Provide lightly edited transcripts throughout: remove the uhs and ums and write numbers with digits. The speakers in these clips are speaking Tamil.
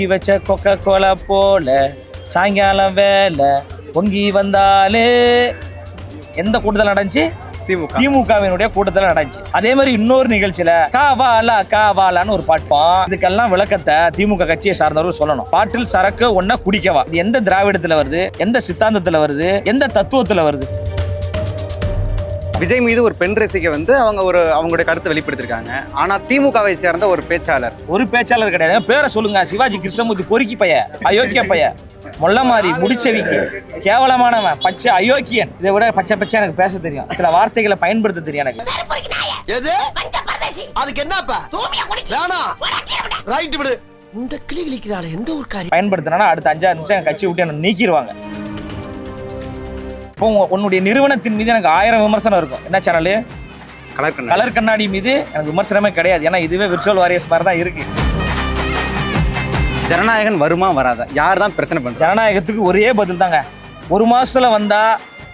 வச்ச கொக்கா கோலா போல சாயங்காலம் வேலை பொங்கி வந்தாலே எந்த கூட்டத்தில் நடந்துச்சு? திமுகவினுடைய கூட்டத்தில் நடந்துச்சு. அதே மாதிரி இன்னொரு நிகழ்ச்சியில காவாலான்னு ஒரு பாட்டம். இதுக்கெல்லாம் விளக்கத்தை திமுக கட்சியை சார்ந்தவர்கள் சொல்லணும். பாட்டில் சரக்கு ஒன்ன குடிக்கவா, இது எந்த திராவிடத்துல வருது, எந்த சித்தாந்தத்துல வருது, எந்த தத்துவத்துல வருது? விஜய் மீது ஒரு பெண் ரசிகை அவங்களுடைய கருத்தை வெளிப்படுத்திருக்காங்க. ஆனா திமுகவை சேர்ந்த ஒரு பேச்சாளர் கிடையாது. பேரை சொல்லுங்க. சிவாஜி கிருஷ்ணமூர்த்தி பொறுக்கி பைய, அயோக்கிய பைய, மொல்ல மாதிரி முடிச்சவிக்கு கேவலமானவன், பச்சை அயோக்கியன். இதை விட பச்சை பச்சை எனக்கு பேச தெரியும், சில வார்த்தைகளை பயன்படுத்த தெரியும் எனக்கு. பயன்படுத்தினா அடுத்த 5-6 நிமிஷம் கட்சி விட்டு என்ன நீக்கிடுவாங்க. இப்போ உன்னுடைய நிறுவனத்தின் மீது எனக்கு 1000 விமர்சனம் இருக்கும். என்ன சேனலு? கலர் கண்ணாடி மீது எனக்கு விமர்சனமே கிடையாது. ஏன்னா இதுவே விர்ச்சுவல் வாரியர்ஸ் மாதிரி தான் இருக்கு. ஜனநாயகன் வருமா வராதா? யார் தான் பிரச்சனை பண்ண? ஜனநாயகத்துக்கு ஒரே பதில் தாங்க. 1 மாசத்துல வந்தா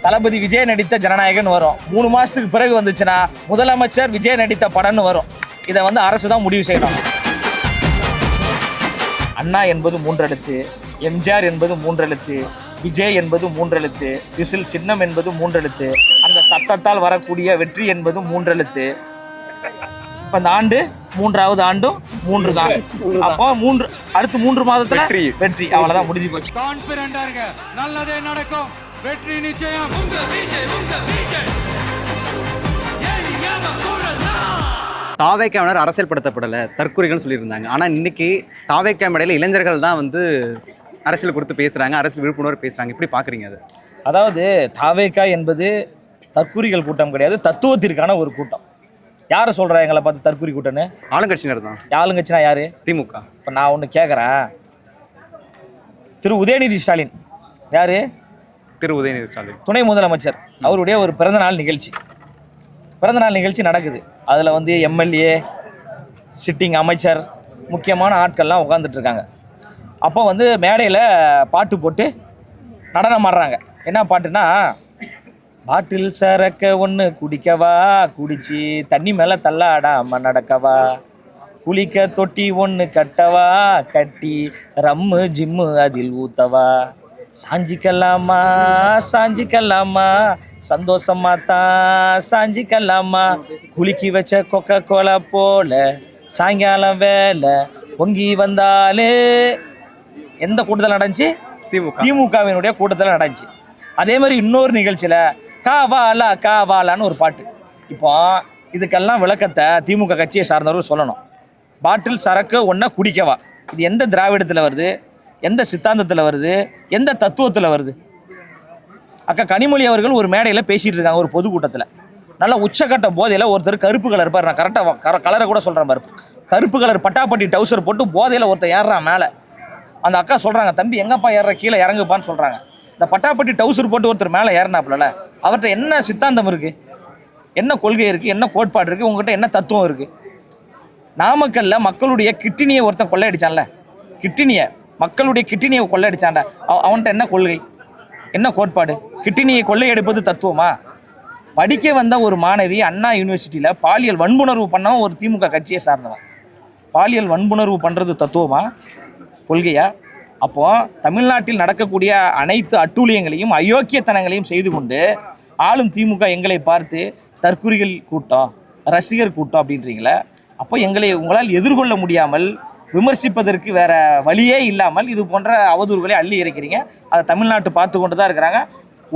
தளபதி விஜய் நடித்த ஜனநாயகன் வரும். 3 மாசத்துக்கு பிறகு வந்துச்சுன்னா முதலமைச்சர் விஜய் நடித்த படம்னு வரும். இதை அரசு தான் முடிவு செய்யணும். அண்ணா என்பது 3 எழுத்து, எம்ஜிஆர் என்பது 3 எழுத்து, விஜய் என்பது 3 எழுத்து, விசில் சின்னம் என்பது 3 எழுத்து, அந்த சத்தத்தால் வரக்கூடிய வெற்றி என்பது 3 எழுத்து. இப்ப இந்த ஆண்டு 3வது ஆண்டும் 3 தான். அப்போ அடுத்து 3 மாதத்துல வெற்றி. அவ்வளவுதான், முடிஞ்சு போச்சு. கான்ஃபிடென்ட்டா இருங்க, நல்லதே நடக்கும், வெற்றி நிச்சயம். தாவேக்காவினர் அரசியல்படுத்தப்படலை, தற்கொலைகள் சொல்லியிருந்தாங்க. ஆனா இன்னைக்கு தாவேக்காமடையில இளைஞர்கள் தான் அரசியல் குறித்து பேசுறாங்க, அரசியல் விழிப்புணர்வு பேசுறாங்க. எப்படி பாக்குறீங்க அது? அதாவது தாவேக்கா என்பது தற்கூரிகள் கூட்டம் கிடையாது, தத்துவத்திற்கான ஒரு கூட்டம். யாரை சொல்றா எங்களை பார்த்து தற்கூரி கூட்டம்னு? ஆளுங்கட்சியினர் தான். ஆளுங்கட்சினா யாரு? திமுக. இப்போ நான் ஒன்று கேட்குறேன். திரு உதயநிதி ஸ்டாலின் யாரு? திரு உதயநிதி ஸ்டாலின் துணை முதலமைச்சர். அவருடைய ஒரு பிறந்தநாள் நிகழ்ச்சி நடக்குது. அதில் எம்எல்ஏ, சிட்டிங் அமைச்சர், முக்கியமான ஆட்கள்லாம் உட்காந்துட்டு இருக்காங்க. அப்போ மேடையில் பாட்டு போட்டு நடனம் ஆடுறாங்க. என்ன பாட்டுன்னா, பாட்டில் சரக்க ஒன்று குடிக்கவா, குடிச்சு தண்ணி மேலே தள்ளாடாம நடக்கவா, குளிக்க தொட்டி ஒன்று கட்டவா, கட்டி ரம்மு ஜிம்மு அதில் ஊத்தவா, சாஞ்சிக்கலாமா சந்தோஷமா தான் சாஞ்சிக்கலாமா, குலுக்கி வச்ச கொக்கா கோலா போல சாயங்காலம் வேலை பொங்கி வந்தாலே எந்த கூட்டத்தில் நடந்துச்சு? திமுகவினுடைய கூட்டத்தில் நடந்துச்சு. அதே மாதிரி இன்னொரு நிகழ்ச்சியில காவாலான்னு ஒரு பாட்டு. இப்போ இதுக்கெல்லாம் விளக்கத்தை திமுக கட்சியை சார்ந்தவர்கள் சொல்லணும். பாட்டில் சரக்கு ஒன்ன குடிக்கவா, இது எந்த திராவிடத்துல வருது, எந்த சித்தாந்தத்துல வருது, எந்த தத்துவத்துல வருது? அக்கா கனிமொழி அவர்கள் ஒரு மேடையில் பேசிட்டு இருக்காங்க, ஒரு பொதுக்கூட்டத்தில். நல்லா உச்சக்கட்ட போதையில் ஒருத்தர் கருப்பு கலர் இருப்பார். நான் கரெக்டாக கலரை கூட சொல்கிறேன் பாரு. கருப்பு கலர் பட்டாப்பட்டி டவுசர் போட்டு போதையில் ஒருத்தர் ஏறுறான் மேலே. அந்த அக்கா சொல்கிறாங்க, தம்பி எங்கப்பா ஏறுற, கீழே இறங்குப்பான்னு சொல்கிறாங்க. இந்த பட்டாப்பட்டி டவுசர் போட்டு ஒருத்தர் மேலே ஏறினாப்புல, அவர்கிட்ட என்ன சித்தாந்தம் இருக்குது, என்ன கொள்கை இருக்குது, என்ன கோட்பாடு இருக்குது, உங்ககிட்ட என்ன தத்துவம் இருக்குது? நாமக்கல்ல மக்களுடைய கிட்னியை ஒருத்தன் கொள்ளையடிச்சான்ல, மக்களுடைய கிட்னியை கொள்ளையடிச்சான்ல, அவன்கிட்ட என்ன கொள்கை, என்ன கோட்பாடு? கிட்னியை கொள்ளையடிப்பது தத்துவமா? படிக்க வந்த ஒரு மாணவி அண்ணா யூனிவர்சிட்டியில் பாலியல் வன்புணர்வு பண்ண ஒரு திமுக கட்சியை சார்ந்தவன். பாலியல் வன்புணர்வு பண்ணுறது தத்துவமா, கொள்கையா? அப்போ தமிழ்நாட்டில் நடக்கக்கூடிய அனைத்து அட்டூழியங்களையும் அயோக்கியத்தனங்களையும் செய்து கொண்டு ஆளும் திமுக எங்களை பார்த்து தற்குறிகள் கூட்டம், ரசிகர் கூட்டம் அப்படின்றீங்களே. அப்போ உங்களால் எதிர்கொள்ள முடியாமல், விமர்சிப்பதற்கு வேற வழியே இல்லாமல் இது போன்ற அவதூறுகளை அள்ளி இறைக்கிறீங்க. அதை தமிழ்நாட்டு பார்த்து கொண்டு தான் இருக்கிறாங்க.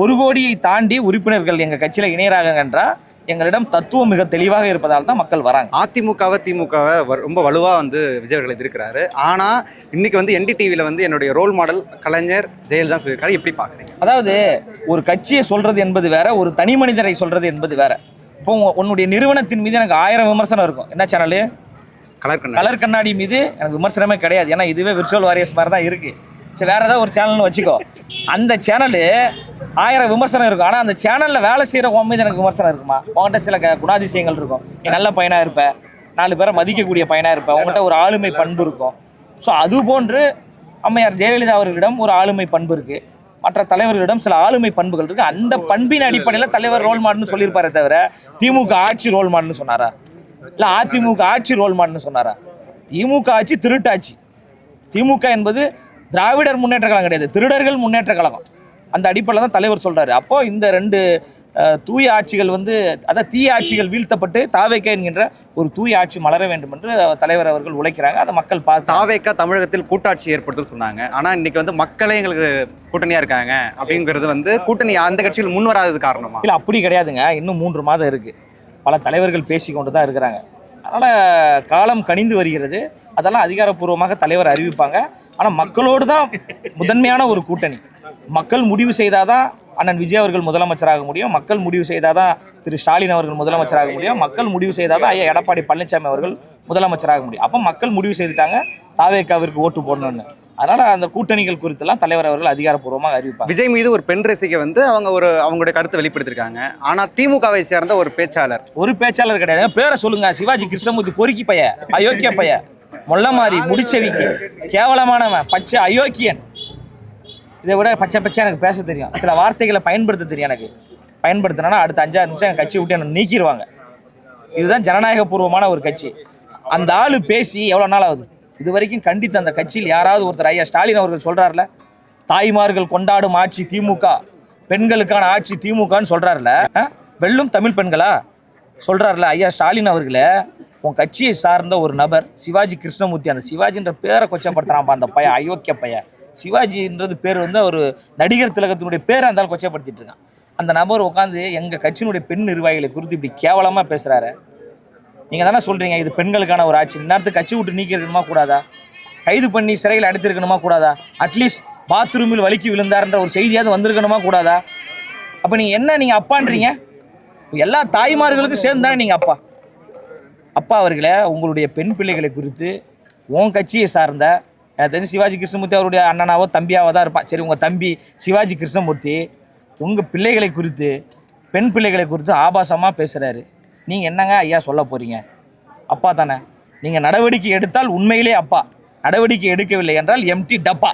1 கோடியை தாண்டி உறுப்பினர்கள் எங்கள் கட்சியில் இணையறாங்க என்றால் எங்களிடம் தத்துவம் மிக தெளிவாக இருப்பதால் தான் மக்கள் வராங்க. திமுகவை ரொம்ப வலுவாக விஜய் அவர்கள் எதிர்க்கிறாரு. ஆனால் இன்னைக்கு NDTVயில் என்னுடைய ரோல் மாடல் கலைஞர் ஜெயலலிதா சொல்லியிருக்காரு. எப்படி பார்க்குறீங்க? அதாவது ஒரு கட்சியை சொல்றது என்பது வேற, ஒரு தனி மனிதரை சொல்றது என்பது வேற. இப்போ உன்னுடைய நிறுவனத்தின் மீது எனக்கு 1000 விமர்சனம் இருக்கும். என்ன சேனலு? கலர் கண்ணாடி மீது எனக்கு விமர்சனமே கிடையாது. ஏன்னா இதுவே விர்ச்சுவல் வாரியர்ஸ் மாதிரி தான் இருக்கு. சரி, வேற ஏதாவது ஒரு சேனல்னு வச்சுக்கோ. அந்த சேனலு 1000 விமர்சனம் இருக்கும். ஆனால் அந்த சேனலில் வேலை செய்கிற உன் மீது எனக்கு விமர்சனம் இருக்குமா? உங்கள்கிட்ட சில குணாதிசயங்கள் இருக்கும். நீ நல்ல பையனாக இருப்ப, 4 பேரை மதிக்கக்கூடிய பையனாக இருப்ப, உங்கள்கிட்ட ஒரு ஆளுமை பண்பு இருக்கும். ஸோ அது போன்று அம்மையார் ஜெயலலிதா அவர்களிடம் ஒரு ஆளுமை பண்பு இருக்குது, மற்ற தலைவர்களிடம் சில ஆளுமை பண்புகள் இருக்குது. அந்த பண்பின் அடிப்படையில் தலைவர் ரோல் மாடல்னு சொல்லியிருப்பாரே தவிர திமுக ஆட்சி ரோல் மாடல்னு சொன்னாரா? இல்லை அதிமுக ஆட்சி ரோல் மாடல்னு சொன்னாரா? திமுக ஆட்சி திருட்டாட்சி. திமுக என்பது திராவிடர் முன்னேற்ற கழகம் கிடையாது, திருடர்கள் முன்னேற்ற கழகம். அந்த அடிப்படையில் தான் தலைவர் சொல்றாரு. அப்போ இந்த ரெண்டு தூய ஆட்சிகள் அதாவது தீய ஆட்சிகள் வீழ்த்தப்பட்டு தாவேக்கா என்கின்ற ஒரு தூய ஆட்சி மலர வேண்டும் என்று தலைவர் அவர்கள் உழைக்கிறாங்க. அதை மக்கள் பார்த்து தாவேக்கா தமிழகத்தில் கூட்டாட்சி ஏற்படுத்த சொன்னாங்க. ஆனா இன்னைக்கு வந்து மக்களே எங்களுக்கு கூட்டணியா இருக்காங்க அப்படிங்கிறது வந்து கூட்டணி அந்த கட்சிகள் முன் வராதது காரணமா? இல்லை, அப்படி கிடையாதுங்க. இன்னும் 3 மாதம் இருக்கு. பல தலைவர்கள் பேசி கொண்டு தான் இருக்கிறாங்க. அதனால் காலம் கனிந்து வருகிறது. அதெல்லாம் அதிகாரப்பூர்வமாக தலைவர் அறிவிப்பாங்க. ஆனால் மக்களோடு தான் முதன்மையான ஒரு கூட்டணி. மக்கள் முடிவு செய்தாதான் அண்ணன் விஜய் அவர்கள் முதலமைச்சராக முடியும். மக்கள் முடிவு செய்தாதான் திரு ஸ்டாலின் அவர்கள் முதலமைச்சராக முடியும். மக்கள் முடிவு செய்தாதான் ஐயா எடப்பாடி பழனிசாமி அவர்கள் முதலமைச்சராக முடியும். அப்போ மக்கள் முடிவு செய்துட்டாங்க தாவேக்காவிற்கு ஓட்டு போடணும்னு. அதனால் அந்த கூட்டணிகள் குறித்தெல்லாம் தலைவர் அவர்கள் அதிகாரப்பூர்வமாக அறிவிப்பாங்க. விஜய் மீது ஒரு பெண் ரசிகை வந்து அவங்களுடைய கருத்தை வெளிப்படுத்திருக்காங்க. ஆனா திமுகவை சேர்ந்த ஒரு பேச்சாளர் கிடையாது. பேரை சொல்லுங்க. சிவாஜி கிருஷ்ணமூர்த்தி பொறுக்கி பைய, அயோக்கிய பைய, மொல்ல மாதிரி முடிச்சவிக்கு கேவலமானவன், பச்சை அயோக்கியன். இதை விட பச்சை எனக்கு பேச தெரியும். சில வார்த்தைகளை பயன்படுத்த தெரியும். எனக்கு பயன்படுத்தினா அடுத்த 5-6 நிமிஷம் என் கட்சி விட்டு என்ன நீக்கிடுவாங்க. இதுதான் ஜனநாயக பூர்வமான ஒரு கட்சி. அந்த ஆளு பேசி எவ்வளோ நாள் ஆகுது? இது வரைக்கும் கண்டித்த அந்த கட்சியில் யாராவது ஒருத்தர் ஐயா ஸ்டாலின் அவர்கள் சொல்றாருல, தாய்மார்கள் கொண்டாடும் ஆட்சி திமுக, பெண்களுக்கான ஆட்சி திமுகன்னு சொல்றாருல, வெல்லும் தமிழ் பெண்களா சொல்றாருல ஐயா ஸ்டாலின் அவர்களே, உன் கட்சியை சார்ந்த ஒரு நபர் சிவாஜி கிருஷ்ணமூர்த்தி, அந்த சிவாஜின்ற பேரை கொச்சப்படுத்துறான்ப்பா அந்த பையன், அயோக்கிய பையன். சிவாஜின்றது பேர் வந்து ஒரு நடிகர் திலகத்தினுடைய பேரை இருந்தாலும் கொச்சப்படுத்திட்டு இருக்கான். அந்த நபர் உட்காந்து எங்கள் கட்சியினுடைய பெண் நிர்வாகிகளை குறித்து இப்படி கேவலமாக பேசுகிறாரு. நீங்கள் தானே சொல்கிறீங்க இது பெண்களுக்கான ஒரு ஆட்சி. இந்நேரத்துக்கு கட்சி விட்டு நீக்கி இருக்கணுமா கூடாதா? கைது பண்ணி சிறையில் அடைத்திருக்கணுமா கூடாதா? அட்லீஸ்ட் பாத்ரூமில் வலிக்கு விழுந்தாருன்ற ஒரு செய்தியாவது வந்திருக்கணுமா கூடாதா? அப்போ நீங்கள் அப்பான்றீங்க? எல்லா தாய்மார்களுக்கும் சேர்ந்து தானே நீங்கள் அப்பா அவர்களே, உங்களுடைய பெண் பிள்ளைகளை குறித்து உன் கட்சியை சார்ந்த, எனக்கு தெரிஞ்சு சிவாஜி கிருஷ்ணமூர்த்தி அவருடைய அண்ணனாவோ தம்பியாவோ தான் இருப்பான். சரி, உங்கள் தம்பி சிவாஜி கிருஷ்ணமூர்த்தி உங்கள் பிள்ளைகளை குறித்து, பெண் பிள்ளைகளை குறித்து ஆபாசமாக பேசுகிறாரு. நீங்கள் என்னங்க ஐயா சொல்ல போகிறீங்க? அப்பா தானே. நீங்கள் நடவடிக்கை எடுத்தால் உண்மையிலே அப்பா, நடவடிக்கை எடுக்கவில்லை என்றால் எம்டி டப்பா.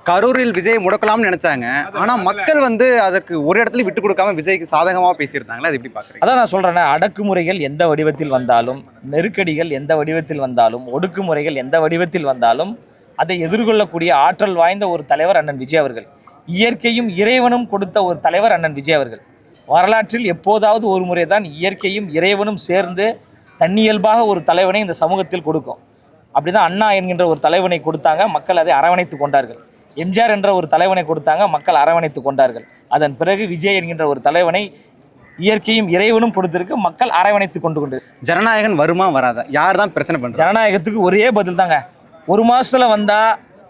கரூரில் விஜய் முடக்கலாம்னு நினைச்சாங்க. ஆனால் மக்கள் வந்து அதுக்கு ஒரு இடத்துல விட்டு கொடுக்காம விஜய்க்கு சாதகமாக பேசியிருந்தாங்களே, அது எப்படி பார்க்குறீங்க? அதான் நான் சொல்கிறேன், அடக்குமுறைகள் எந்த வடிவத்தில் வந்தாலும், நெருக்கடிகள் எந்த வடிவத்தில் வந்தாலும், ஒடுக்குமுறைகள் எந்த வடிவத்தில் வந்தாலும் அதை எதிர்கொள்ளக்கூடிய ஆற்றல் வாய்ந்த ஒரு தலைவர் அண்ணன் விஜய் அவர்கள். இயற்கையும் இறைவனும் கொடுத்த ஒரு தலைவர் அண்ணன் விஜய் அவர்கள். வரலாற்றில் எப்போதாவது ஒரு முறை தான் இயற்கையும் இறைவனும் சேர்ந்து தன்னியல்பாக ஒரு தலைவனை இந்த சமூகத்தில் கொடுக்கும். அப்படிதான் அண்ணா என்கின்ற ஒரு தலைவனை கொடுத்தாங்க, மக்கள் அதை அரவணைத்து கொண்டார்கள். எம்ஜிஆர் என்ற ஒரு தலைவனை கொடுத்தாங்க, மக்கள் அரவணைத்து கொண்டார்கள். அதன் பிறகு விஜய் என்கின்ற ஒரு தலைவனை இயற்கையும் இறைவனும் கொடுத்திருக்கு, மக்கள் அரவணைத்து கொண்டு ஜனநாயகன் வருமா வராதா? யார் தான் பிரச்சனை பண்ணுறது? ஜனநாயகத்துக்கு ஒரே பதில் தாங்க. 1 மாசத்துல வந்தா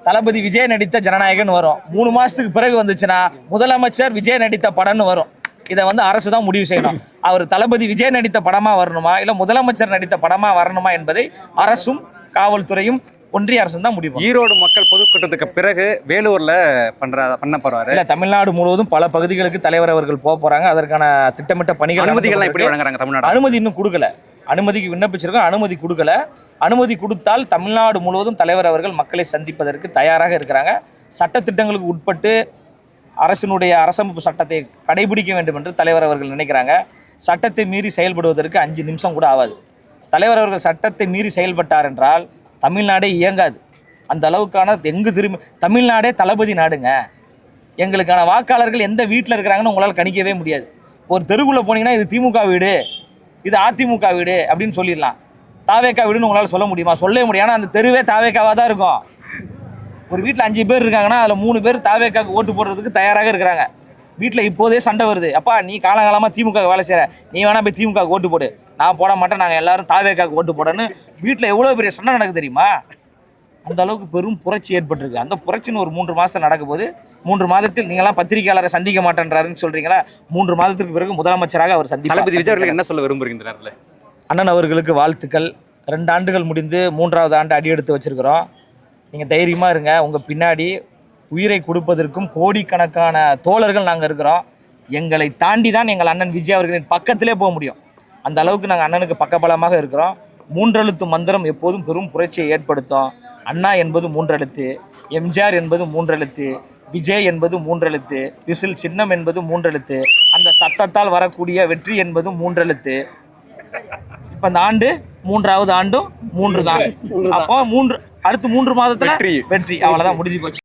தளபதி விஜய் நடித்த ஜனநாயகன் வரும். 3 மாசத்துக்கு பிறகு வந்துச்சுன்னா முதலமைச்சர் விஜய் நடித்த படம்னு வரும். இதை அரசு தான் முடிவு செய்யணும். அவர் தளபதி விஜய் நடித்த படமா வரணுமா இல்லை முதலமைச்சர் நடித்த படமா வரணுமா என்பதை அரசும் காவல்துறையும் ஒன்றிய அரசு தான் முடிவு. ஈரோடு மக்கள் பொதுக்கூட்டத்துக்கு பிறகு வேலூர்ல பண்ண போறாரு. இல்ல, தமிழ்நாடு முழுவதும் பல பகுதிகளுக்கு தலைவர் அவர்கள் போறாங்க. அதற்கான திட்டமிட்ட பணிகள், அனுமதிகள் எப்படி வழங்குறாங்க? தமிழ்நாடு அனுமதி இன்னும் கொடுக்கல. அனுமதிக்கு விண்ணப்பிச்சிருக்கோம், அனுமதி கொடுக்கல. அனுமதி கொடுத்தால் தமிழ்நாடு முழுவதும் தலைவர் அவர்கள் மக்களை சந்திப்பதற்கு தயாராக இருக்கிறாங்க. சட்டத்திட்டங்களுக்கு உட்பட்டு அரசினுடைய அரசமைப்பு சட்டத்தை கடைபிடிக்க வேண்டும் என்று தலைவர் அவர்கள் நினைக்கிறாங்க. சட்டத்தை மீறி செயல்படுவதற்கு 5 நிமிஷம் கூட ஆகாது. தலைவர் அவர்கள் சட்டத்தை மீறி செயல்பட்டார் என்றால் தமிழ்நாடே இயங்காது. அந்த அளவுக்கான எங்கு திரும்பி தமிழ்நாடே தளபதி நாடுங்க. எங்களுக்கான வாக்காளர்கள் எந்த வீட்டில் இருக்கிறாங்கன்னு உங்களால் கணிக்கவே முடியாது. ஒரு தெருவுக்குள்ளே போனீங்கன்னா இது திமுக வீடு, இது அதிமுக வீடு அப்படின்னு சொல்லிடலாம். தாவேக்கா வீடுன்னு உங்களால் சொல்ல முடியுமா? சொல்லவே முடியும். ஆனால் அந்த தெருவே தாவேக்காவாக தான் இருக்கும். ஒரு வீட்டில் 5 பேர் இருக்காங்கன்னா அதில் 3 பேர் தாவேக்காவுக்கு ஓட்டு போடுறதுக்கு தயாராக இருக்கிறாங்க. வீட்டில் இப்போதே சண்டை வருது. அப்பா, நீ காலங்காலமாக திமுக வேலை செய்கிற, நீ வேணா போய் திமுக ஓட்டு போடு, நான் போட மாட்டேன், நாங்கள் எல்லாரும் தாவேக்காவுக்கு ஓட்டு போடன்னு வீட்டில் எவ்வளோ பெரிய சண்டை நடக்குது தெரியுமா? அந்த அளவுக்கு பெரும் புரட்சி ஏற்பட்டிருக்கு. அந்த புரட்சின்னு ஒரு 3 மாதத்தில் நடக்கும் போது 3 மாதத்தில் நீங்களாம் பத்திரிகையாளரை சந்திக்க மாட்டேன்றாருன்னு சொல்கிறீங்களா? 3 மாதத்துக்கு பிறகு முதலமைச்சராக அவர் சந்திப்பார். தளபதி விஜய் அவர்கள் என்ன சொல்ல விரும்புகிறீங்க? அண்ணன் அவர்களுக்கு வாழ்த்துக்கள். 2 ஆண்டுகள் முடிந்து 3வது ஆண்டு அடியெடுத்து வச்சிருக்கிறோம். நீங்கள் தைரியமாக இருங்க. உங்கள் பின்னாடி உயிரை கொடுப்பதற்கும் கோடிக்கணக்கான தோழர்கள் நாங்கள் இருக்கிறோம். எங்களை தாண்டி தான் எங்கள் அண்ணன் விஜய் அவர்களின் பக்கத்திலே போக முடியும். அந்த அளவுக்கு நாங்கள் அண்ணனுக்கு பக்கபலமாக இருக்கிறோம். 3 எழுத்து மந்திரம் எப்போதும் பெரும் புரட்சியை ஏற்படுத்தும். அண்ணா என்பது 3 எழுத்து, எம்ஜிஆர் என்பது 3 எழுத்து, விஜய் என்பது 3 எழுத்து, விசில் சின்னம் என்பது 3 எழுத்து, அந்த சத்தத்தால் வரக்கூடிய வெற்றி என்பது 3 எழுத்து. அப்ப இந்த ஆண்டு 3வது ஆண்டும் 3 தான். அப்போ அடுத்து 3 மாதத்துல வெற்றி. வெற்றி. அவ்வளவுதான், முடிஞ்சு போச்சு.